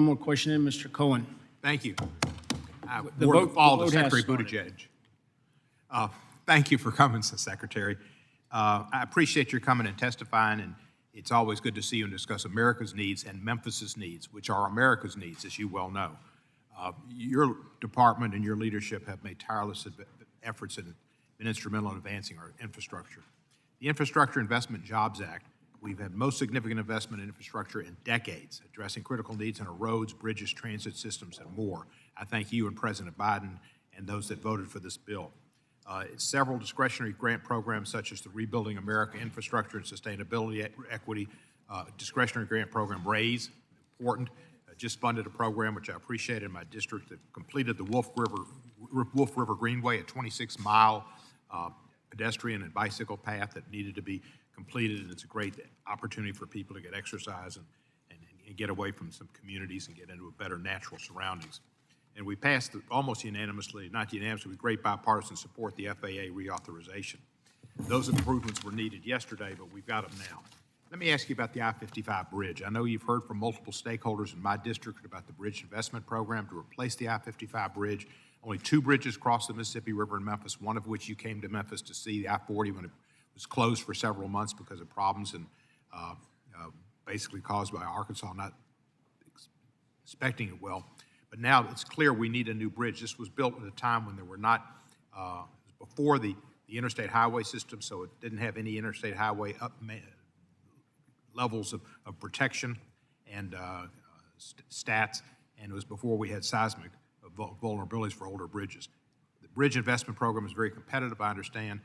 One more question, Mr. Cohen. Thank you. The More vote- follow the to vote has Secretary Buttigieg. Thank you for coming, Secretary. I appreciate your coming and testifying, and it's always good to see you and discuss America's needs and Memphis's needs, which are America's needs, as you well know. Your department and your leadership have made tireless efforts and been instrumental in advancing our infrastructure. The Infrastructure Investment and Jobs Act, we've had most significant investment in infrastructure in decades, addressing critical needs in our roads, bridges, transit systems, and more. I thank you and President Biden and those that voted for this bill. Several discretionary grant programs, such as the Rebuilding America Infrastructure and Sustainability Equity discretionary grant program, RAISE, important. Just funded a program, which I appreciated in my district, that completed the Wolf River Greenway, a 26-mile pedestrian and bicycle path that needed to be completed, and it's a great opportunity for people to get exercise and get away from some communities and get into a better natural surroundings. And we passed almost unanimously, not unanimously, with great bipartisan support, the FAA reauthorization. Those improvements were needed yesterday, but we've got them now. Let me ask you about the I-55 bridge. I know you've heard from multiple stakeholders in my district about the bridge investment program to replace the I-55 bridge. Only 2 bridges cross the Mississippi River in Memphis, one of which you came to Memphis to see, the I-40, when it was closed for several months because of problems and basically caused by Arkansas not expecting it well. But now it's clear we need a new bridge. This was built at a time when there were not, before the interstate highway system, so it didn't have any interstate highway levels of protection and stats, and it was before we had seismic vulnerabilities for older bridges. The bridge investment program is very competitive, I understand,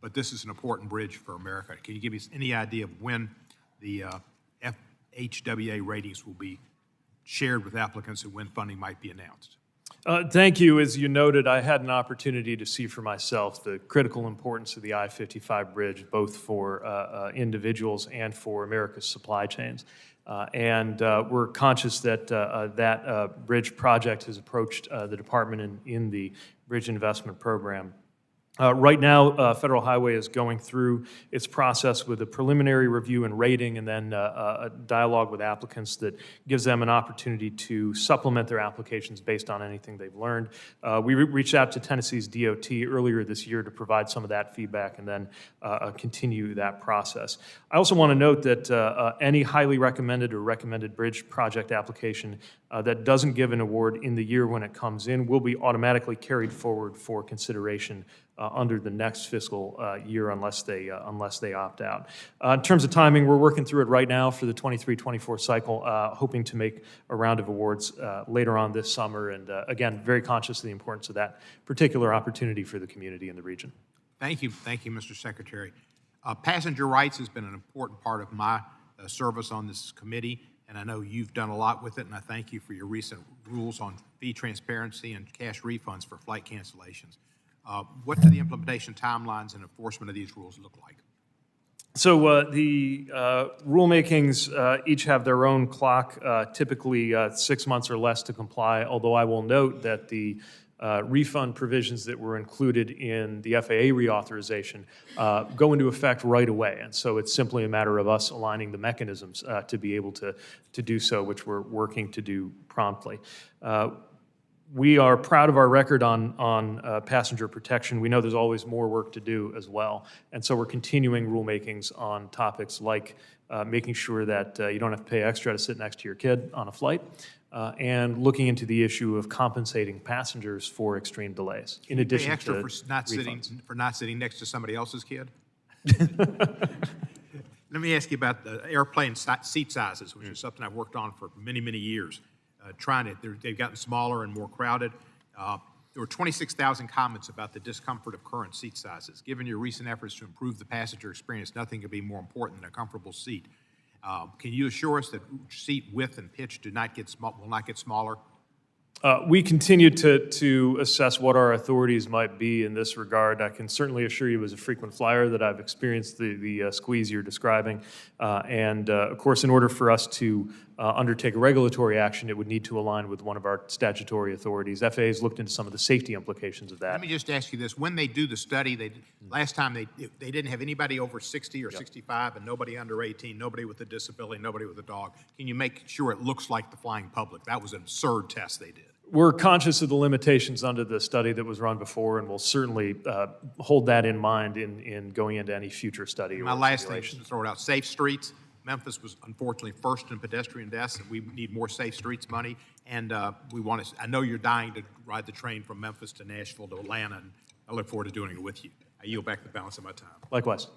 but this is an important bridge for America. Can you give me any idea of when the FHWA ratings will be shared with applicants and when funding might be announced? Thank you. As you noted, I had an opportunity to see for myself the critical importance of the I-55 bridge, both for individuals and for America's supply chains. And we're conscious that that bridge project has approached the department in the bridge investment program. Right now, Federal Highway is going through its process with a preliminary review and rating, and then a dialogue with applicants that gives them an opportunity to supplement their applications based on anything they've learned. We reached out to Tennessee's DOT earlier this year to provide some of that feedback and then continue that process. I also want to note that any highly recommended or recommended bridge project application that doesn't give an award in the year when it comes in will be automatically carried forward for consideration under the next fiscal year unless they opt out. In terms of timing, we're working through it right now for the 23-24 cycle, hoping to make a round of awards later on this summer, and again, very conscious of the importance of that particular opportunity for the community in the region. Thank you, Mr. Secretary. Passenger rights has been an important part of my service on this committee, and I know you've done a lot with it, and I thank you for your recent rules on fee transparency and cash refunds for flight cancellations. What do the implementation timelines and enforcement of these rules look like? So the rulemakings each have their own clock, typically 6 months or less to comply, although I will note that the refund provisions that were included in the FAA reauthorization go into effect right away. And so it's simply a matter of us aligning the mechanisms to be able to do so, which we're working to do promptly. We are proud of our record on passenger protection. We know there's always more work to do as well. And so we're continuing rulemakings on topics like making sure that you don't have to pay extra to sit next to your kid on a flight, and looking into the issue of compensating passengers for extreme delays. In addition extra to for not sitting next to somebody else's kid? Let me ask you about the airplane seat sizes, which is something I've worked on for many, many years. They've gotten smaller and more crowded. There were 26,000 comments about the discomfort of current seat sizes. Given your recent efforts to improve the passenger experience, nothing could be more important than a comfortable seat. Can you assure us that seat width and pitch will not get smaller? We continue to assess what our authorities might be in this regard. I can certainly assure you as a frequent flyer that I've experienced the squeeze you're describing. And of course, in order for us to undertake regulatory action, it would need to align with one of our statutory authorities. FAA has looked into some of the safety implications of that. Let me just ask you this. When they do the study, last time they didn't have anybody over 60 or 65 and nobody under 18, nobody with a disability, nobody with a dog. Can you make sure it looks like the flying public? That was an absurd test they did. We're conscious of the limitations under the study that was run before, and we'll certainly hold that in mind in going into any future study. My last thing, just to throw it out, safe streets. Memphis was unfortunately first in pedestrian deaths, and we need more safe streets money. And we want to, I know you're dying to ride the train from Memphis to Nashville to Atlanta, and I look forward to doing it with you. I yield back the balance of my time. Likewise.